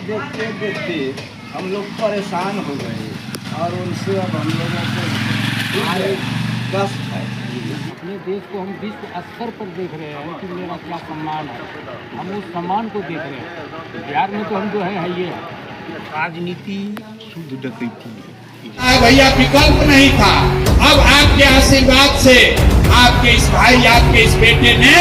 देखते देखते हम लोग परेशान हो गए और उनसे अब हम लोगों को आए कष्ट है। अपने देश को हम विश्व स्तर पर देख रहे हैं कि मेरा क्या सम्मान है, हम उस सम्मान को देख रहे हैं। बिहार में तो हम जो है ये है। राजनीति शुद्ध डकैती है। भैया विकल्प नहीं था। अब आपके आशीर्वाद से आपके इस भाई, आपके इस बेटे ने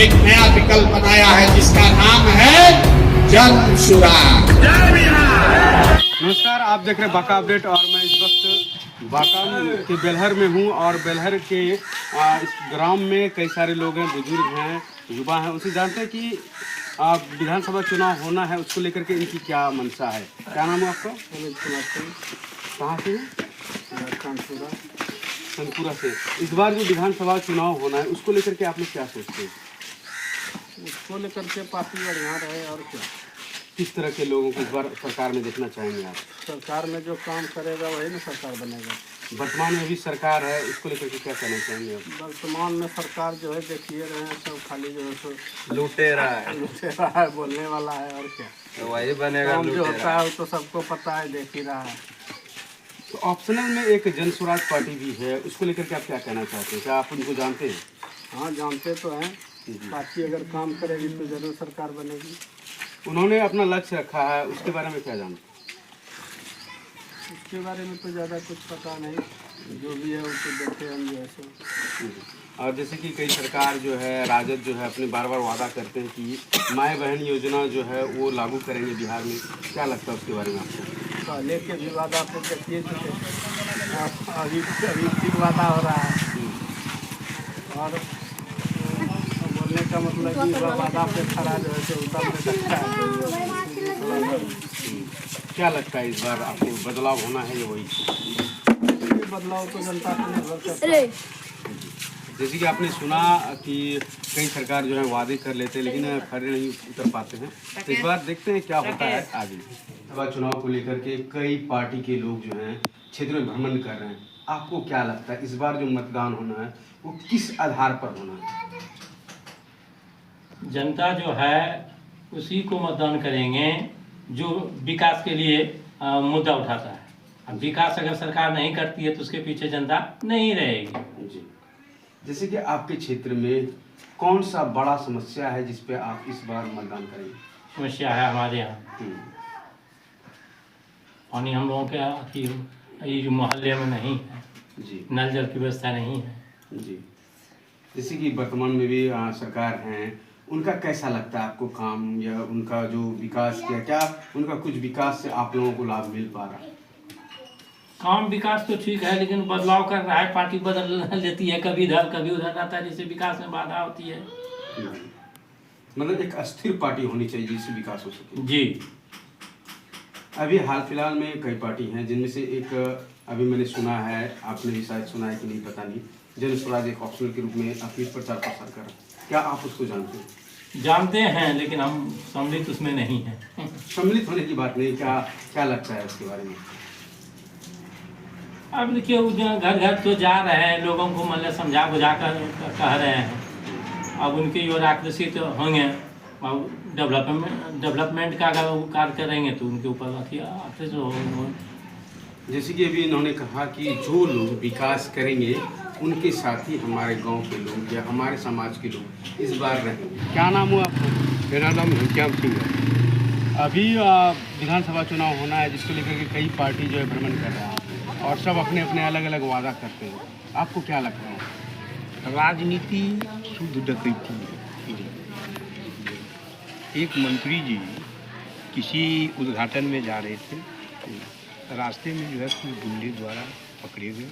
एक नया विकल्प बनाया है जिसका नाम है जन सुराग। नमस्कार, आप देख रहे हैं बांका अपडेट और मैं इस वक्त बांका के बेलहर में हूं और बेलहर के इस ग्राम में कई सारे लोग हैं, बुजुर्ग हैं, युवा हैं। उनसे जानते हैं कि विधानसभा चुनाव होना है, उसको लेकर के इनकी क्या मंशा है। क्या नाम है आपका? कहाँ से? सनपुरा से। इस बार जो विधानसभा चुनाव होना है उसको लेकर के आप लोग क्या सोचते हैं? उसको लेकर के पार्टी बढ़िया रहे और क्या। किस तरह के लोगों को इस बार सरकार में देखना चाहेंगे आप? सरकार में जो काम करेगा वही ना सरकार बनेगा। वर्तमान में भी सरकार है, उसको लेकर के क्या कहना चाहेंगे आप? वर्तमान में सरकार जो है देखिए रहे हैं, सब खाली जो है सो लुटेरा है, लुटेरा है, बोलने वाला है और क्या। तो वही बनेगा काम जो होता लुटेरा। है वो तो सबको पता है, देख ही रहा है। तो ऑप्शनल में एक जन स्वराज पार्टी भी है, उसको लेकर के आप क्या कहना चाहते हैं? क्या आप उनको जानते हैं? हाँ, जानते तो हैं। पार्टी अगर काम करेगी तो जरूर सरकार बनेगी। उन्होंने अपना लक्ष्य रखा है, उसके बारे में क्या जानते हैं? उसके बारे में तो ज़्यादा कुछ पता नहीं, जो भी है उसको देखे हम जो है सो। और जैसे कि कई सरकार जो है, राजद जो है, अपने बार बार वादा करते हैं कि माए बहन योजना जो है वो लागू करेंगे बिहार में। क्या लगता है उसके बारे में आपको? पहले के भी वादा पे देखिए अभी ठीक वादा हो रहा है और बोलने का मतलब कि वादा पे खड़ा जो है सो उतर नहीं सकता है। क्या लगता है इस बार आपको बदलाव होना है या वही? बदलाव तो जनता पर निर्भर करता है। जैसे कि आपने सुना कि कई सरकार जो है वादे कर लेते हैं लेकिन खड़े नहीं उतर पाते हैं। तो इस बार देखते हैं क्या होता है आगे। सभा चुनाव को लेकर के कई पार्टी के लोग जो हैं क्षेत्र में भ्रमण कर रहे हैं। आपको क्या लगता है इस बार जो मतदान होना है वो किस आधार पर होना है? जनता जो है उसी को मतदान करेंगे जो विकास के लिए मुद्दा उठाता है। अब विकास अगर सरकार नहीं करती है तो उसके पीछे जनता नहीं रहेगी। जी, जैसे कि आपके क्षेत्र में कौन सा बड़ा समस्या है जिस पे आप इस बार मतदान करेंगे? समस्या है हमारे यहाँ पानी हम लोगों के ये जो मोहल्ले में नहीं है जी, नल जल की व्यवस्था नहीं है। जी, जैसे कि वर्तमान में भी सरकार हैं, उनका कैसा लगता है आपको काम या उनका जो विकास किया, क्या उनका कुछ विकास से आप लोगों को लाभ मिल पा रहा है? काम विकास तो ठीक है लेकिन बदलाव कर रहा है, पार्टी बदल लेती है, कभी इधर कभी उधर रहता है, जिससे विकास में बाधा होती है। मतलब एक अस्थिर पार्टी होनी चाहिए जिससे विकास हो सके। जी, अभी हाल फिलहाल में कई पार्टी हैं जिनमें से एक अभी मैंने सुना है, आपने भी शायद सुना है कि नहीं पता नहीं, जन स्वराज एक ऑप्शनल के रूप में अपनी प्रचार प्रसार कर रहा है। क्या आप उसको जानते हैं? जानते हैं लेकिन हम सम्मिलित उसमें नहीं हैं। सम्मिलित होने की बात नहीं, क्या क्या लगता है उसके बारे में? अब देखिए वो घर घर तो जा रहे हैं, लोगों को मतलब समझा बुझा कर कह रहे हैं। अब उनकी ओर आकर्षित होंगे और डेवलपमेंट का अगर वो कार्य करेंगे तो उनके ऊपर आकर्षित होंगे। जैसे कि अभी इन्होंने कहा कि जो लोग विकास करेंगे उनके साथ ही हमारे गांव के लोग या हमारे समाज के लोग इस बार रहेंगे। क्या नाम हुआ आपका? मेरा नाम घनश्याम सिंह है। अभी विधानसभा चुनाव होना है जिसको लेकर के कई पार्टी जो है भ्रमण कर रहा है और सब अपने अपने अलग अलग वादा करते हैं। आपको क्या लगता है? राजनीति शुद्ध डकैती है। एक मंत्री जी किसी उद्घाटन में जा रहे थे, रास्ते में जो है कुछ गुंडे द्वारा पकड़े गए,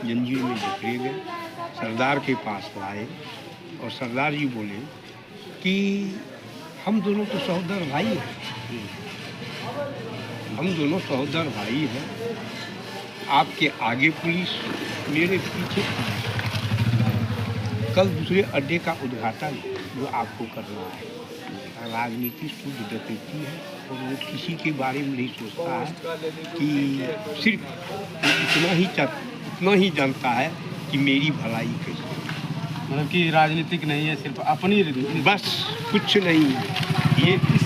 जंजीर में जकड़े गए, सरदार के पास लाए और सरदार जी बोले कि हम दोनों तो सहोदर भाई हैं, हम दोनों सहोदर भाई हैं, आपके आगे पुलिस मेरे पीछे पुलिस। कल दूसरे अड्डे का उद्घाटन जो आपको करना है। राजनीति शुद्ध डकैती है और वो किसी के बारे में नहीं सोचता है कि सिर्फ इतना ही जानता है कि मेरी भलाई कैसे। मतलब कि राजनीतिक नहीं है, सिर्फ अपनी बस कुछ नहीं है। ये इस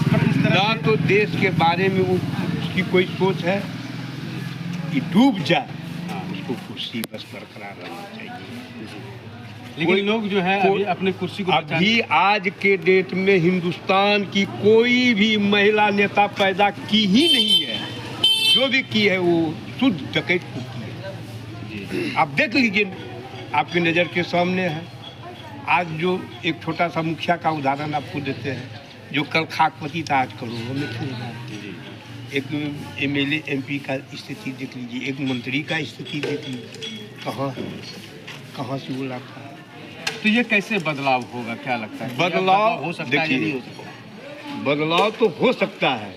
ना तो देश के बारे में उसकी कोई सोच है कि डूब जाए, उसको कुर्सी बस बरकरार रहना चाहिए। लेकिन लोग जो है अभी अपने कुर्सी को अभी आज के डेट में हिंदुस्तान की कोई भी महिला नेता पैदा की ही नहीं है, जो भी की है वो शुद्ध डकैत को की है। आप देख लीजिए, आपकी नज़र के सामने है। आज जो एक छोटा सा मुखिया का उदाहरण आपको देते हैं, जो कल खाकपति था आज करोड़ों में चले गया। एक MLA MP का स्थिति देख लीजिए, एक मंत्री का स्थिति देख लीजिए, कहाँ से वो लाता है। तो ये कैसे बदलाव होगा, क्या लगता है? बदलाव हो सकता है या नहीं हो देखिए, सकता? बदलाव तो हो सकता है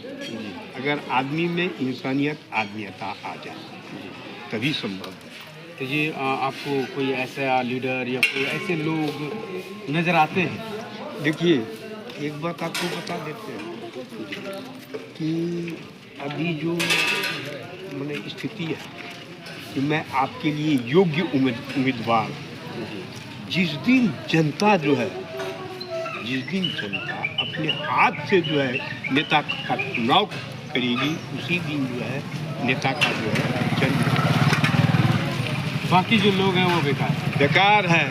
अगर आदमी में इंसानियत आदमियता आ जाए, तभी संभव है। तो ये आपको कोई ऐसा लीडर या कोई ऐसे लोग नजर आते हैं? देखिए, एक बात आपको बता देते हैं कि अभी जो मैंने स्थिति है कि मैं आपके लिए योग्य उम्मीदवार, जिस दिन जनता जो है, जिस दिन जनता अपने हाथ से जो है नेता का चुनाव करेगी, उसी दिन जो है नेता का जो है जन्म। बाकी जो लोग हैं वो बेकार है,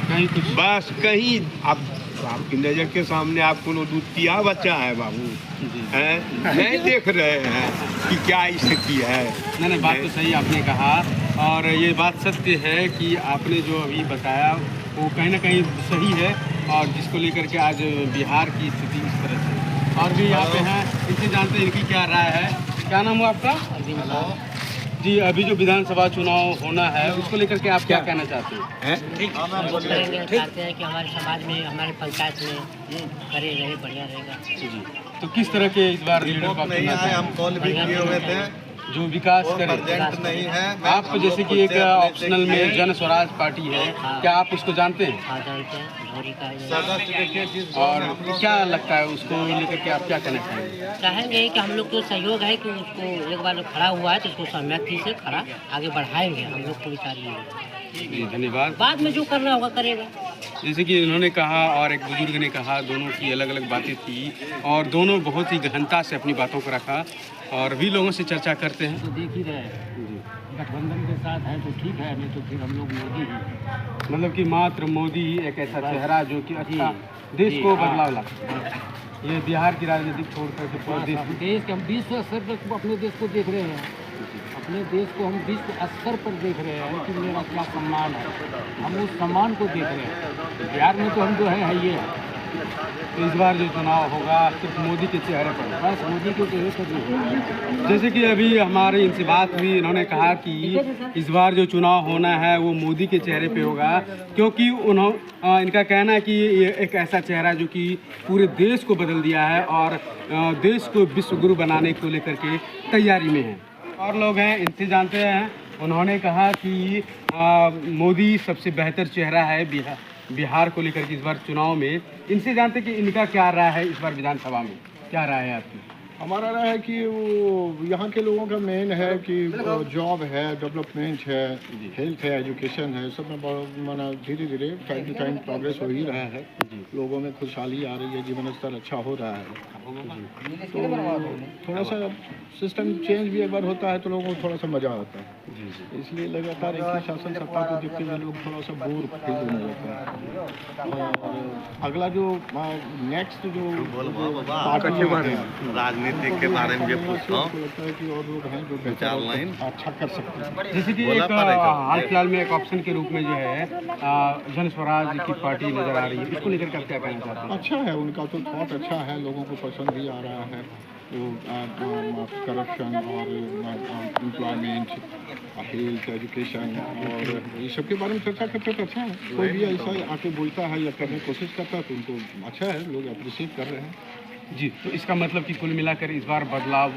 कहीं कुछ बस कहीं आपकी नज़र के सामने आपको दूध पिया बच्चा है बाबू, हैं? नहीं देख रहे हैं कि क्या स्थिति है। नहीं, बात तो सही आपने कहा, और ये बात सत्य है कि आपने जो अभी बताया वो कहीं ना कहीं सही है, और जिसको लेकर के आज बिहार की स्थिति इस तरह से। और भी यहाँ पे हैं, इनसे जानते हैं इनकी क्या राय है। क्या नाम हुआ आपका? जी, अभी जो विधानसभा चुनाव होना है उसको लेकर के आप क्या कहना चाहते हैं? चाहते हैं कि हमारे समाज में, हमारे पंचायत में करे रहे, बढ़िया रहेगा। जी, तो किस तरह के इस बार लीडर को आप चुनना चाहते हैं? हम कॉल भी किए हुए थे, जो विकास करे। नहीं है। आप जैसे कि एक ऑप्शनल में जन स्वराज पार्टी है, क्या आप उसको जानते हैं? हाँ, जानते हैं, झोरी का है। और क्या लगता है उसको लेकर के आप क्या कहना चाहेंगे? चाहेंगे कि हम लोग को सहयोग है कि उसको एक बार खड़ा हुआ है तो उसको सहमति से खड़ा आगे बढ़ाएंगे। हम लोग को विचार ये है। जी, धन्यवाद। बाद में जो करना होगा करेगा। जैसे कि उन्होंने कहा और एक बुजुर्ग ने कहा, दोनों की अलग अलग बातें थी और दोनों बहुत ही गहनता से अपनी बातों को रखा, और भी लोगों से चर्चा करते हैं। तो देख ही रहे हैं, गठबंधन के साथ है तो ठीक है, नहीं तो फिर हम लोग मोदी ही, मतलब कि मात्र मोदी ही एक ऐसा चेहरा जो कि अच्छा देश को बदलाव ला। ये बिहार की राजनीतिक छोड़ करके पूरे देश हम विश्व स्तर पर अपने देश को देख रहे हैं, अपने देश को हम विश्व स्तर पर देख रहे हैं कि मेरा क्या सम्मान है, हम उस सम्मान को देख रहे हैं। बिहार में तो हम जो है ये है। तो इस बार जो चुनाव होगा सिर्फ मोदी के चेहरे पर, बस मोदी के चेहरे पर ही। जैसे कि अभी हमारे इनसे बात हुई, इन्होंने कहा कि इस बार जो चुनाव होना है वो मोदी के चेहरे पे होगा, क्योंकि इनका कहना है कि ये एक ऐसा चेहरा जो कि पूरे देश को बदल दिया है और देश को विश्व गुरु बनाने को लेकर के तैयारी में है। और लोग हैं, इनसे जानते हैं। उन्होंने कहा कि मोदी सबसे बेहतर चेहरा है बिहार को लेकर के इस बार चुनाव में। इनसे जानते हैं कि इनका क्या राय है इस बार विधानसभा में, क्या राय है आपकी? हमारा राय है कि वो यहाँ के लोगों का मेन है कि जॉब है, डेवलपमेंट है, हेल्थ है, एजुकेशन है, सब में माना धीरे धीरे टाइम टू टाइम प्रोग्रेस हो ही रहा है। लोगों में खुशहाली आ रही है, जीवन स्तर अच्छा हो रहा है। तो थोड़ा सा सिस्टम चेंज भी एक बार होता है तो लोगों को थोड़ा सा मज़ा आता है। इसलिए लगातार एक ही शासन सत्ता को देखते हुए लोग थोड़ा सा बोर फील होने लगते हैं। और अगला जो नेक्स्ट जो राजनीतिक के बारे में लगता है कि और लोग हैं जो बेहतर अच्छा कर सकते हैं। जैसे कि एक हाल फिलहाल में एक ऑप्शन के रूप में जो है जन स्वराज की पार्टी नजर आ रही है, इसको लेकर क्या कहना चाहते हैं? अच्छा है, उनका तो थॉट अच्छा है, लोगों को पसंद भी आ रहा है। तो करप्शन और एम्प्लॉयमेंट, हेल्थ, एजुकेशन और ये सब के बारे में चर्चा करते तो अच्छा है। कोई भी ऐसा आके बोलता है या करने की कोशिश करता है तो उनको अच्छा है, लोग अप्रिशिएट कर रहे हैं। जी, तो इसका मतलब कि कुल मिलाकर इस बार बदलाव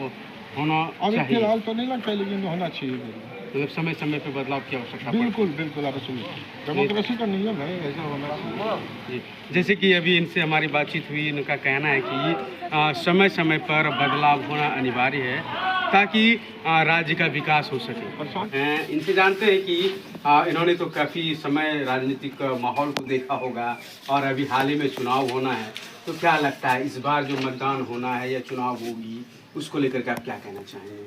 होना अभी चाहिए। फिलहाल तो नहीं लगता है, लेकिन होना चाहिए। मतलब समय समय पर बदलाव की आवश्यकता बिल्कुल बिल्कुल, आप सुनिए, डेमोक्रेसी का नियम है, ऐसा होना चाहिए। जी, जैसे कि अभी इनसे हमारी बातचीत हुई, इनका कहना है कि समय समय पर बदलाव होना अनिवार्य है ताकि राज्य का विकास हो सके। इनसे जानते हैं कि इन्होंने तो काफ़ी समय राजनीतिक माहौल को देखा होगा और अभी हाल ही में चुनाव होना है, तो क्या लगता है इस बार जो मतदान होना है या चुनाव होगी उसको लेकर के आप क्या कहना चाहेंगे?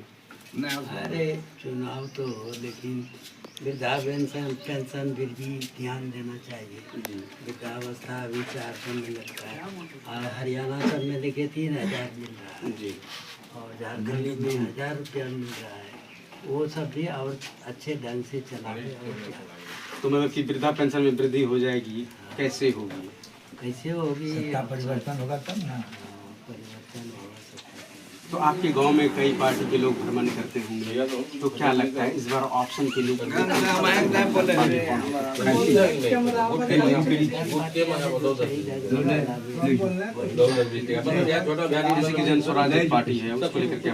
अरे चुनाव तो हो, लेकिन वृद्धा पेंशन फिर भी ध्यान देना चाहिए। वृद्धावस्था अभी 400 में लगता है और हरियाणा सब में देखे 3000 मिल रहा है जी, और झारखंड में 1000 रुपया मिल रहा है। वो सब भी और अच्छे ढंग से चलाए और क्या। तो मतलब कि वृद्धा पेंशन में वृद्धि हो जाएगी, कैसे होगी? कैसे होगी? परिवर्तन होगा तब ना। परिवर्तन होगा सब। तो आपके गांव में कई पार्टी के लोग भ्रमण करते होंगे, तो क्या लगता है इस बार ऑप्शन के लोग जैसे कि जन स्वराज पार्टी है उसको लेकर के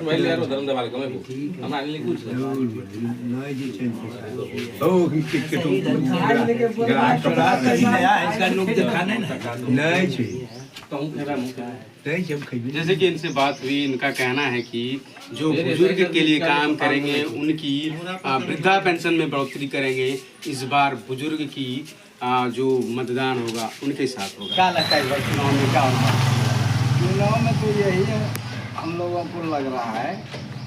जैसे कि इनसे बात हुई, इनका कहना है कि जो बुजुर्ग के लिए काम करेंगे उनकी वृद्धा पेंशन में बढ़ोतरी करेंगे। इस बार बुजुर्ग की जो मतदान होगा उनके साथ होगा। क्या लगता है इस बार चुनाव में क्या होगा? चुनाव में तो यही है, हम लोगों को लग रहा है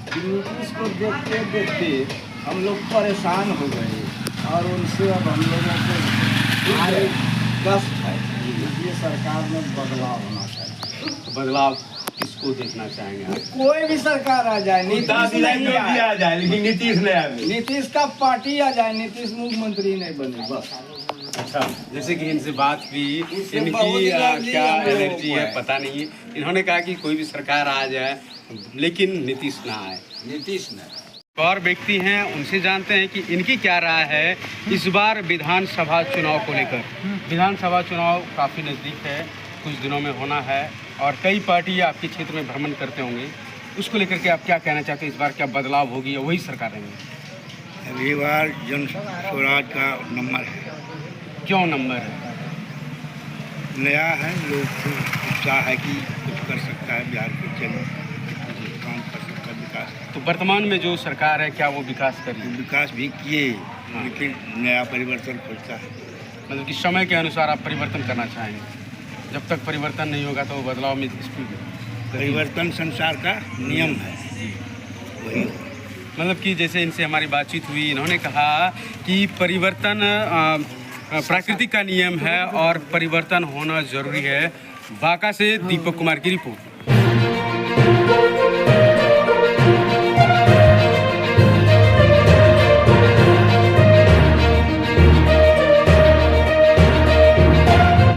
कि नीतीश को देखते देखते हम लोग परेशान हो गए और उनसे अब हम लोगों को आगे कष्ट है। ये सरकार में बदलाव होना चाहिए। तो बदलाव किसको देखना चाहेंगे आप? कोई भी सरकार आ जाए, नीतीश नहीं आ जाए, लेकिन नीतीश नहीं आए। नीतीश का पार्टी आ जाए, नीतीश मुख्यमंत्री नहीं बने बस। अच्छा, जैसे कि इनसे बात हुई, इनकी क्या एनर्जी है पता नहीं। इन्होंने कहा कि कोई भी सरकार आ जाए लेकिन नीतीश ना आए। नीतीश ने और व्यक्ति हैं, उनसे जानते हैं कि इनकी क्या राय है इस बार विधानसभा चुनाव को लेकर। विधानसभा चुनाव काफ़ी नज़दीक है, कुछ दिनों में होना है और कई पार्टी आपके क्षेत्र में भ्रमण करते होंगे, उसको लेकर के आप क्या कहना चाहते हैं? इस बार क्या बदलाव होगी या वही सरकार रहेंगी? अगली बार जन स्वराज का नंबर है। क्यों नंबर है? नया है, लोग को उत्साह है कि कुछ कर सकता है, बिहार के चलो काम कर सकता है, विकास। तो वर्तमान में जो सरकार है क्या वो विकास कर रही है? विकास भी किए, लेकिन नया परिवर्तन खोजता है। मतलब कि समय के अनुसार आप परिवर्तन करना चाहेंगे। जब तक परिवर्तन नहीं होगा तो बदलाव में स्पीड परिवर्तन संसार का नियम है, वही। मतलब कि जैसे इनसे हमारी बातचीत हुई, इन्होंने कहा कि परिवर्तन प्राकृतिक का नियम है और परिवर्तन होना जरूरी है। बांका से दीपक कुमार की रिपोर्ट।